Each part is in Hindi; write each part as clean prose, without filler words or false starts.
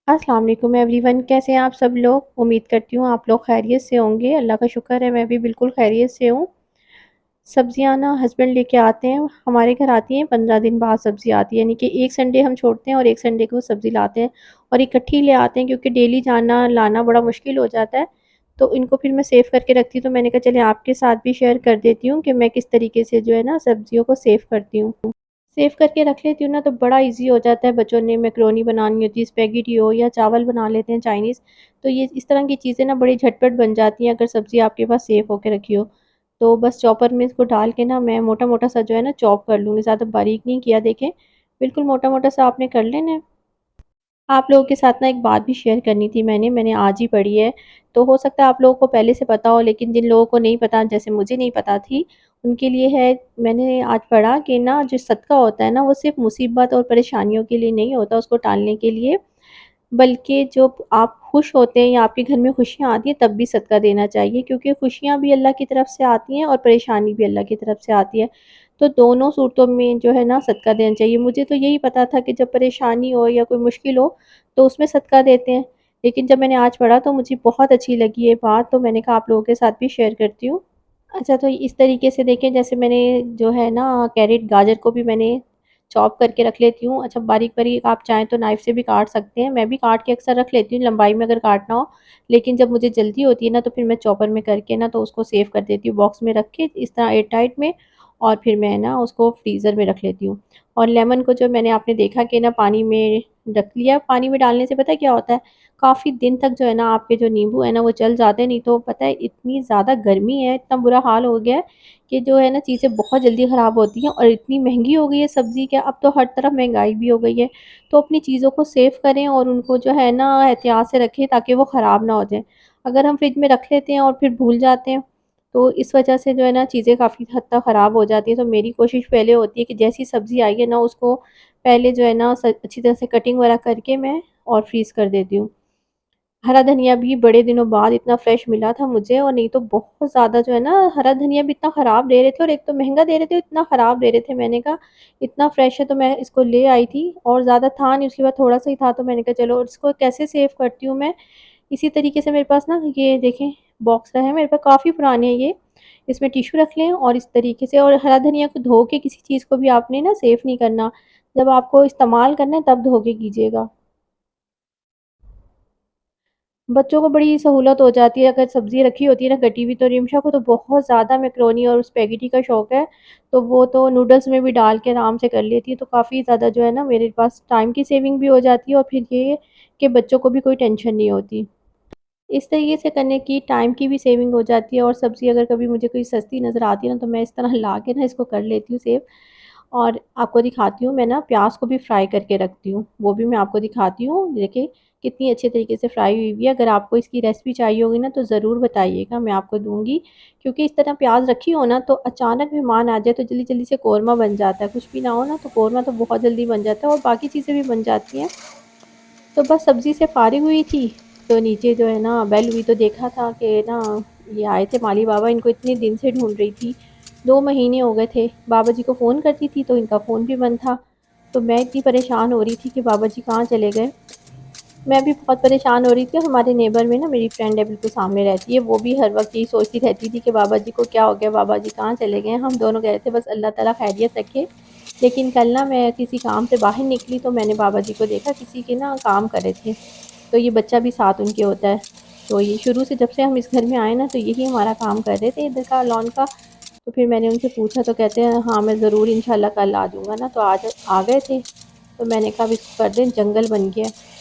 अस्सलाम वालेकुम एवरीवन, कैसे हैं आप सब लोग? उम्मीद करती हूँ आप लोग खैरियत से होंगे। अल्लाह का शुक्र है मैं भी बिल्कुल खैरियत से हूँ। सब्जियाँ ना हस्बैंड लेके आते हैं, हमारे घर आती हैं 15 दिन बाद सब्ज़ी आती है, यानी कि एक संडे हम छोड़ते हैं और एक संडे को सब्ज़ी लाते हैं और इकट्ठी ले आते हैं क्योंकि डेली जाना लाना बड़ा मुश्किल हो जाता है। तो इनको फिर मैं सेव करके रखती हूँ, तो मैंने कहा चलिए आपके साथ भी शेयर कर देती हूँ कि मैं किस तरीके से जो है ना सब्जियों को सेव करती हूँ। सेव करके रख लेती हूँ ना तो बड़ा ईज़ी हो जाता है। बच्चों ने मैकरोनी बनानी होती है, स्पेगेटी हो या चावल बना लेते हैं चाइनीज़, तो ये इस तरह की चीज़ें ना बड़ी झटपट बन जाती हैं अगर सब्ज़ी आपके पास सेव होके रखी हो। तो बस चॉपर में इसको डाल के ना मैं मोटा-मोटा सा जो है ना चॉप कर लूँगी, ज़्यादा बारीक नहीं किया देखें, बिल्कुल मोटा-मोटा सा आपने कर लेना है। आप लोगों के साथ ना एक बात भी शेयर करनी थी मैंने आज ही पढ़ी है, तो हो सकता है आप लोगों को पहले से पता हो, लेकिन जिन लोगों को नहीं पता जैसे मुझे नहीं पता थी, उनके लिए है। मैंने आज पढ़ा कि ना जो सदका होता है ना वो सिर्फ़ मुसीबत और परेशानियों के लिए नहीं होता, उसको टालने के लिए, बल्कि जब आप खुश होते हैं या आपके घर में खुशियाँ आती हैं तब भी सदका देना चाहिए, क्योंकि खुशियाँ भी अल्लाह की तरफ से आती हैं और परेशानी भी अल्लाह की तरफ से आती है। तो दोनों सूरतों में जो है ना सदका देना चाहिए। मुझे तो यही पता था कि जब परेशानी हो या कोई मुश्किल हो तो उसमें सदका देते हैं। लेकिन जब मैंने आज पढ़ा तो मुझे बहुत अच्छी लगी ये बात, तो मैंने कहा आप लोगों के साथ भी शेयर करती हूँ। अच्छा, तो इस तरीके से देखें, जैसे मैंने जो है ना कैरेट गाजर को भी मैंने चॉप करके रख लेती हूँ। अच्छा, बारीक-बारीक आप चाहें तो नाइफ़ से भी काट सकते हैं। मैं भी काट के अक्सर रख लेती हूँ लंबाई में अगर काटना हो। लेकिन जब मुझे जल्दी होती है ना तो फिर मैं चॉपर में करके ना तो उसको सेव कर देती हूँ बॉक्स में रख के इस तरह एयरटाइट में, और फिर मैं ना उसको फ्रीज़र में रख लेती हूँ। और लेमन को जो मैंने आपने देखा कि ना पानी में रख लिया, पानी में डालने से पता है क्या होता है? काफ़ी दिन तक जो है ना आपके जो नींबू है ना वो चल जाते हैं। नहीं तो पता है इतनी ज़्यादा गर्मी है, इतना बुरा हाल हो गया है कि जो है ना चीज़ें बहुत जल्दी ख़राब होती हैं और इतनी महँगी हो गई है सब्ज़ी, क्या अब तो हर तरफ महँगाई भी हो गई है। तो अपनी चीज़ों को सेव करें और उनको जो है ना एहतियात से रखें ताकि वो ख़राब ना हो जाएँ। अगर हम फ्रिज में रख लेते हैं और फिर भूल जाते हैं, तो इस वजह से जो है ना चीज़ें काफ़ी हद तक ख़राब हो जाती हैं। तो मेरी कोशिश पहले होती है कि जैसी सब्ज़ी आई है ना उसको पहले जो है ना अच्छी तरह से कटिंग वगैरह करके मैं और फ्रीज़ कर देती हूँ। हरा धनिया भी बड़े दिनों बाद इतना फ्रेश मिला था मुझे, और नहीं तो बहुत ज़्यादा जो है ना हरा धनिया भी इतना ख़राब दे रहे थे और एक तो महँगा दे रहे थे, इतना ख़राब दे रहे थे। मैंने कहा इतना फ्रेश है तो मैं इसको ले आई थी और ज़्यादा था नहीं, उसके बाद थोड़ा-सा ही था तो मैंने कहा चलो इसको कैसे सेव करती हूँ मैं। इसी तरीके से मेरे पास ना ये देखें बॉक्स है मेरे पास, काफ़ी पुराने हैं ये। इसमें टिश्यू रख लें और इस तरीके से, और हरा धनिया को धो के किसी चीज़ को भी आपने ना सेव नहीं करना। जब आपको इस्तेमाल करना है तब धो के कीजिएगा। बच्चों को बड़ी सहूलत हो जाती है अगर सब्ज़ी रखी होती है ना कटी हुई, तो रिमशा को तो बहुत ज़्यादा मैकरोनी और स्पेगेटी का शौक है, तो वो तो नूडल्स में भी डाल के आराम से कर लेती है। तो काफ़ी ज़्यादा जो है ना मेरे पास टाइम की सेविंग भी हो जाती है और फिर ये कि बच्चों को भी कोई टेंशन नहीं होती। इस तरीके से करने की टाइम की भी सेविंग हो जाती है, और सब्ज़ी अगर कभी मुझे कोई सस्ती नज़र आती है ना तो मैं इस तरह ला के ना इसको कर लेती हूँ सेव। और आपको दिखाती हूँ मैं ना प्याज़ को भी फ्राई करके रखती हूँ, वो भी मैं आपको दिखाती हूँ। देखिए कितनी अच्छे तरीके से फ्राई हुई हुई है। अगर आपको इसकी रेसिपी चाहिए होगी ना तो ज़रूर बताइएगा, मैं आपको दूँगी। क्योंकि इस तरह प्याज़ रखी हो ना तो अचानक मेहमान आ जाए तो जल्दी-जल्दी से कोरमा बन जाता है, कुछ भी ना हो ना तो कोरमा तो बहुत जल्दी बन जाता है और बाकी चीज़ें भी बन जाती हैं। तो बस सब्ज़ी से फ़ारिग हुई थी, तो नीचे जो है ना बेल हुई तो देखा था कि ना ये आए थे माली बाबा, इनको इतने दिन से ढूँढ रही थी। 2 महीने हो गए थे। बाबा जी को फ़ोन करती थी तो इनका फ़ोन भी बंद था। तो मैं इतनी परेशान हो रही थी कि बाबा जी कहाँ चले गए। मैं भी बहुत परेशान हो रही थी, और हमारे नेबर में ना मेरी फ्रेंड है बिल्कुल सामने रहती है, वो भी हर वक़्त यही सोचती रहती थी कि बाबा जी को क्या हो गया, बाबा जी कहाँ चले गए हैं। हम दोनों कह रहे थे बस अल्लाह ताला खैरियत रखे। लेकिन कल ना मैं किसी काम से बाहर निकली तो मैंने बाबा जी को देखा किसी के ना काम कर रहे थे। तो ये बच्चा भी साथ उनके होता है। तो ये शुरू से जब से हम इस घर में आए ना तो यही हमारा काम कर रहे थे इधर का लॉन का। तो फिर मैंने उनसे पूछा तो कहते हैं हाँ मैं ज़रूर इंशाल्लाह कल आ जाऊँगा ना, तो आज आ गए थे। तो मैंने कहा अब इसको कर दें, जंगल बन गया है।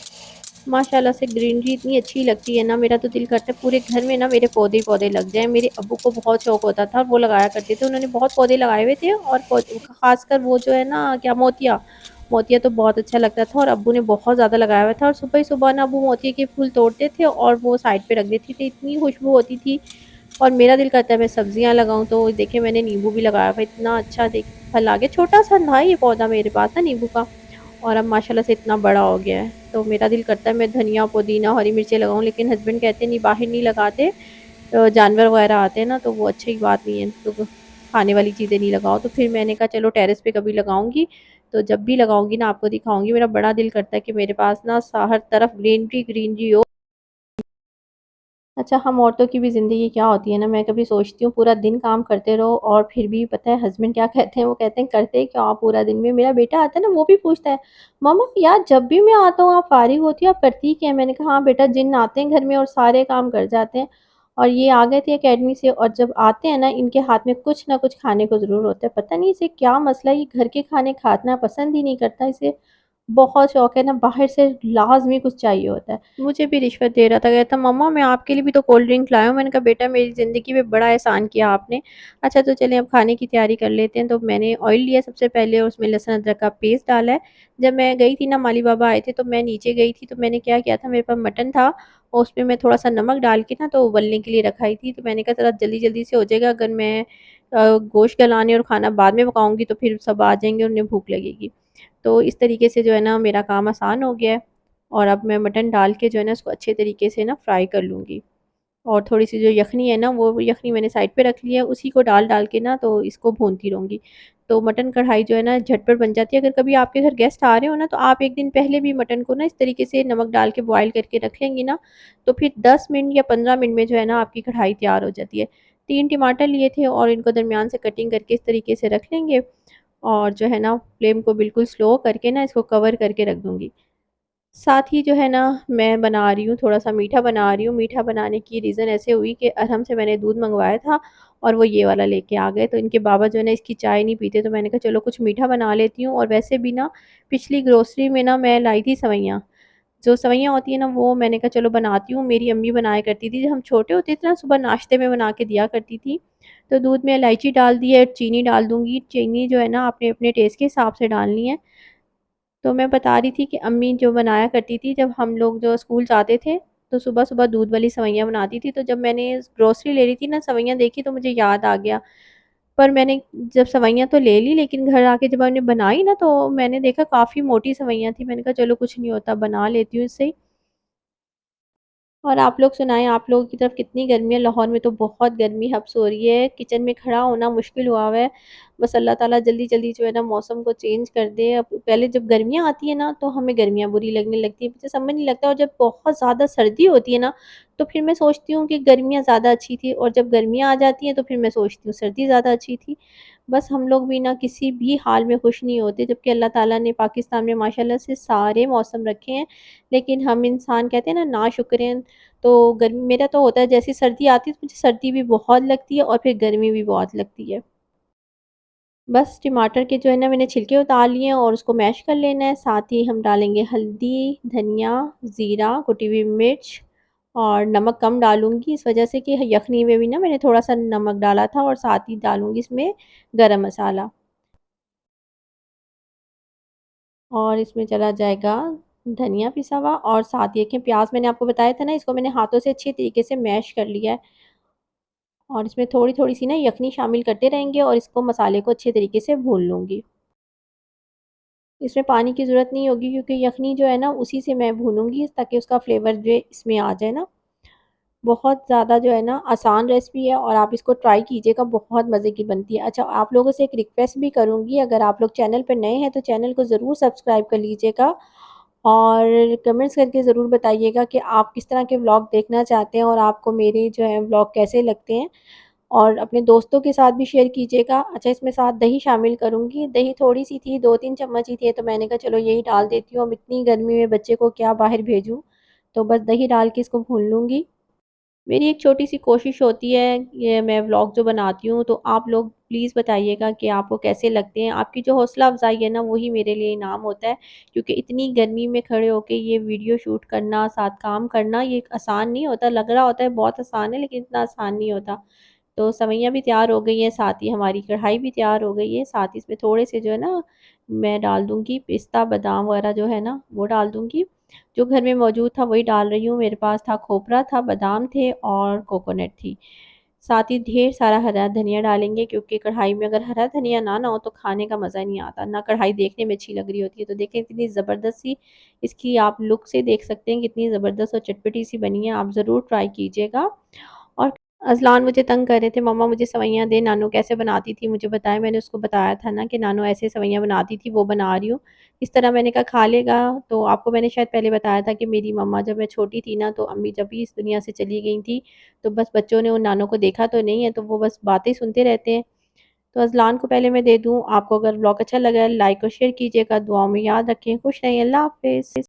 माशाल्लाह से ग्रीनरी इतनी अच्छी लगती है ना, मेरा तो दिल करता है पूरे घर में ना मेरे पौधे ही पौधे लग जाएँ। मेरे अब्बू को बहुत शौक होता था, वो लगाया करते थे, उन्होंने बहुत पौधे लगाए हुए थे, और ख़ासकर वो जो है ना क्या मोतिया, मोतिया तो बहुत अच्छा लगता था और अब्बू ने बहुत ज़्यादा लगाया हुआ था, और सुबह ही सुबह ना अब्बू मोतिया के फूल तोड़ते थे और वो साइड पे रख देती थी, इतनी खुशबू होती थी। और मेरा दिल करता है मैं सब्जियाँ लगाऊँ, तो देखिए मैंने नींबू भी लगाया हुआ है, इतना अच्छा देख फल आ गया। छोटा-सा था ये पौधा मेरे पास ना नींबू का, और अब माशाल्लाह से इतना बड़ा हो गया है। तो मेरा दिल करता है मैं धनिया, पुदीना, हरी मिर्चें लगाऊँ, लेकिन हस्बैंड कहते हैं नहीं बाहर नहीं लगाते, जानवर वगैरह आते हैं ना तो वो अच्छी बात नहीं है, तो खाने वाली चीज़ें नहीं लगाओ। तो फिर मैंने कहा चलो टेरेस पे कभी लगाऊँगी। तो जब भी लगाऊँगी ना आपको दिखाऊँगी। मेरा बड़ा दिल करता है कि मेरे पास ना हर तरफ ग्रीनरी ग्रीनरी हो। अच्छा, हम औरतों की भी ज़िंदगी क्या होती है ना, मैं कभी सोचती हूँ पूरा दिन काम करते रहो और फिर भी पता है हस्बैंड क्या कहते हैं, वो कहते हैं करते क्या हो आप पूरा दिन में। मेरा बेटा आता है ना, वो भी पूछता है, मम्मा यार जब भी मैं आता हूँ आप फारिग होती हो, आप करती क्या है? मैंने कहा हाँ बेटा, जिन्न आते हैं घर में और सारे काम कर जाते हैं। और ये आ गए थे अकेडमी से, और जब आते हैं ना इनके हाथ में कुछ ना कुछ खाने को ज़रूर होता है। पता नहीं इसे क्या मसला है, ये घर के खाने खाना पसंद ही नहीं करता। इसे बहुत शौक है ना, बाहर से लाज़मी कुछ चाहिए होता है। मुझे भी रिश्वत दे रहा था, कहता मम्मा मैं आपके लिए भी तो कोल्ड ड्रिंक लाया हूँ। मैंने कहा बेटा मेरी ज़िंदगी में बड़ा एहसान किया आपने। अच्छा तो चलें अब खाने की तैयारी कर लेते हैं। तो मैंने ऑयल लिया सबसे पहले और उसमें लहसुन अदरक का पेस्ट डाला है। जब मैं गई थी ना, माली बाबा आए थे तो मैं नीचे गई थी, तो मैंने क्या किया था, मेरे पास मटन था और उसमें मैं थोड़ा-सा नमक डाल के ना तो उबलने के लिए रखाई थी। तो मैंने कहा ज़रा जल्दी-जल्दी से हो जाएगा, अगर मैं गोश्त गलाने और खाना बाद में पकाऊँगी तो फिर सब आ जाएँगे और उन्हें भूख लगेगी। तो इस तरीके से जो है ना मेरा काम आसान हो गया है। और अब मैं मटन डाल के जो है ना उसको अच्छे तरीके से ना फ्राई कर लूँगी। और थोड़ी-सी जो यखनी है ना, वो यखनी मैंने साइड पे रख ली है, उसी को डाल-डाल के ना तो इसको भूनती रहूँगी। तो मटन कढ़ाई जो है ना झटपट बन जाती है। अगर कभी आपके घर गेस्ट आ रहे हो ना, तो आप 1 दिन पहले भी मटन को ना इस तरीके से नमक डाल के बॉयल करके रख लेंगी ना, तो फिर 10 मिनट या 15 मिनट में जो है ना आपकी कढ़ाई तैयार हो जाती है। 3 टमाटर लिए थे और इनको दरमियान से कटिंग करके इस तरीके से रख लेंगे और जो है ना फ्लेम को बिल्कुल स्लो करके ना इसको कवर करके रख दूँगी। साथ ही जो है ना मैं बना रही हूँ, थोड़ा-सा मीठा बना रही हूँ। मीठा बनाने की रीज़न ऐसे हुई कि अरहम से मैंने दूध मँगवाया था और वो ये वाला लेके आ गए। तो इनके बाबा जो है ना इसकी चाय नहीं पीते, तो मैंने कहा चलो कुछ मीठा बना लेती हूँ। और वैसे भी ना पिछली ग्रोसरी में ना मैं लाई थी सेवइयाँ। जो सेवइयाँ होती हैं ना, वो मैंने कहा चलो बनाती हूँ। मेरी अम्मी बनाया करती थी, जब हम छोटे होते थे ना सुबह नाश्ते में बना के दिया करती थी। तो दूध में इलायची डाल दी है, चीनी डाल दूँगी। चीनी जो है ना आपने अपने टेस्ट के हिसाब से डालनी है। तो मैं बता रही थी कि अम्मी जो बनाया करती थी जब हम लोग जो स्कूल जाते थे, तो सुबह-सुबह दूध वाली सेवइयाँ बनाती थी। तो जब मैंने ग्रोसरी ले रही थी ना, सेवइयाँ देखी तो मुझे याद आ गया। पर मैंने जब सेवइयाँ तो ले ली, लेकिन घर आके जब हमने बनाई ना तो मैंने देखा काफ़ी मोटी सेवइयाँ थी। मैंने कहा चलो कुछ नहीं होता, बना लेती हूँ इससे ही। और आप लोग सुनाएँ, आप लोगों की तरफ कितनी गर्मी है? लाहौर में तो बहुत गर्मी हब्स हो रही है, किचन में खड़ा होना मुश्किल हुआ हुआ है। बस अल्लाह ताला जल्दी-जल्दी जो है ना मौसम को चेंज कर दे। अब पहले जब गर्मियाँ आती हैं ना, तो हमें गर्मियाँ बुरी लगने लगती हैं, मुझे समझ नहीं लगता। और जब बहुत ज़्यादा सर्दी होती है ना, तो फिर मैं सोचती हूँ कि गर्मियाँ ज़्यादा अच्छी थी, और जब गर्मियाँ आ जाती हैं, तो फिर मैं सोचती हूँ सर्दी ज़्यादा अच्छी थी। बस हम लोग भी ना किसी भी हाल में खुश नहीं होते, जबकि अल्लाह ताला ने पाकिस्तान में माशाल्लाह से सारे मौसम रखे हैं। लेकिन हम इंसान कहते हैं ना नाशुक्र हैं। तो गर्मी मेरा तो होता है, जैसे सर्दी आती है तो मुझे सर्दी भी बहुत लगती है और फिर गर्मी भी बहुत लगती है। बस टमाटर के जो है ना मैंने छिलके उतार लिए हैं और उसको मैश कर लेना है। साथ ही हम डालेंगे हल्दी, धनिया, ज़ीरा, कुटी हुई मिर्च और नमक कम डालूँगी इस वज़ह से कि यखनी में भी ना मैंने थोड़ा-सा नमक डाला था। और साथ ही डालूँगी इसमें गरम मसाला। और इसमें चला जाएगा धनिया पिसा हुआ। और साथ ही देखिए प्याज़ मैंने आपको बताया था ना, इसको मैंने हाथों से अच्छे तरीके से मैश कर लिया है। और इसमें थोड़ी-थोड़ी सी ना यखनी शामिल करते रहेंगे और इसको मसाले को अच्छे तरीके से भून लूँगी। इसमें पानी की ज़रूरत नहीं होगी, क्योंकि यखनी जो है ना उसी से मैं भूनूँगी ताकि उसका फ्लेवर जो है इसमें आ जाए ना। बहुत ज़्यादा जो है ना आसान रेसिपी है और आप इसको ट्राई कीजिएगा, बहुत मज़े की बनती है। अच्छा, आप लोगों से एक रिक्वेस्ट भी करूँगी, अगर आप लोग चैनल पर नए हैं तो चैनल को ज़रूर सब्सक्राइब कर लीजिएगा और कमेंट्स करके ज़रूर बताइएगा कि आप किस तरह के व्लॉग देखना चाहते हैं और आपको मेरे जो है व्लॉग कैसे लगते हैं। और अपने दोस्तों के साथ भी शेयर कीजिएगा। अच्छा, इसमें साथ दही शामिल करूँगी। दही थोड़ी-सी थी, 2-3 चम्मच ही थे, तो मैंने कहा चलो यही डाल देती हूँ, अब इतनी गर्मी में बच्चे को क्या बाहर भेजूँ। तो बस दही डाल के इसको भून लूँगी। मेरी एक छोटी-सी कोशिश होती है, ये मैं व्लॉग जो बनाती हूँ, तो आप लोग प्लीज़ बताइएगा कि आपको कैसे लगते हैं। आपकी जो हौसला अफ़ज़ाई है ना, वही मेरे लिए इनाम होता है, क्योंकि इतनी गर्मी में खड़े होके ये वीडियो शूट करना, साथ काम करना, ये आसान नहीं होता। लग रहा होता है बहुत आसान है, लेकिन इतना आसान नहीं होता। तो सेवइयाँ भी तैयार हो गई हैं, साथ ही हमारी कढ़ाई भी तैयार हो गई है। साथ ही इसमें थोड़े से जो है ना मैं डाल दूँगी पिस्ता, बादाम वगैरह जो है ना, वो डाल दूँगी। जो घर में मौजूद था वही डाल रही हूँ। मेरे पास था खोपरा था, बादाम थे और कोकोनट थी। साथ ही ढेर सारा हरा धनिया डालेंगे, क्योंकि कढ़ाई में अगर हरा धनिया ना हो तो खाने का मज़ा नहीं आता। ना कढ़ाई देखने में अच्छी लग रही होती है। तो देखें कितनी ज़बरदस्त सी इसकी आप लुक से देख सकते हैं कितनी ज़बरदस्त और चटपटी सी बनी है। आप ज़रूर ट्राई कीजिएगा। और अज़लान मुझे तंग कर रहे थे, मम्मा मुझे सेवइयाँ दे, नानू कैसे बनाती थी मुझे बताएँ। मैंने उसको बताया था ना कि नानू ऐसे सेवइयाँ बनाती थी, वो बना रही हूँ। इस तरह मैंने कहा खा लेगा। तो आपको मैंने शायद पहले बताया था कि मेरी मम्मा जब मैं छोटी थी ना, तो अम्मी जब भी इस दुनिया से चली गई थी, तो बस बच्चों ने उन नानों को देखा तो नहीं है, तो वो बस बातें सुनते रहते हैं। तो अज़लान को पहले मैं दे दूँ। आपको अगर व्लॉग अच्छा लगा है, लाइक और शेयर कीजिएगा। दुआओं में याद रखें। खुश रहें। अल्लाह हाफ़िज़।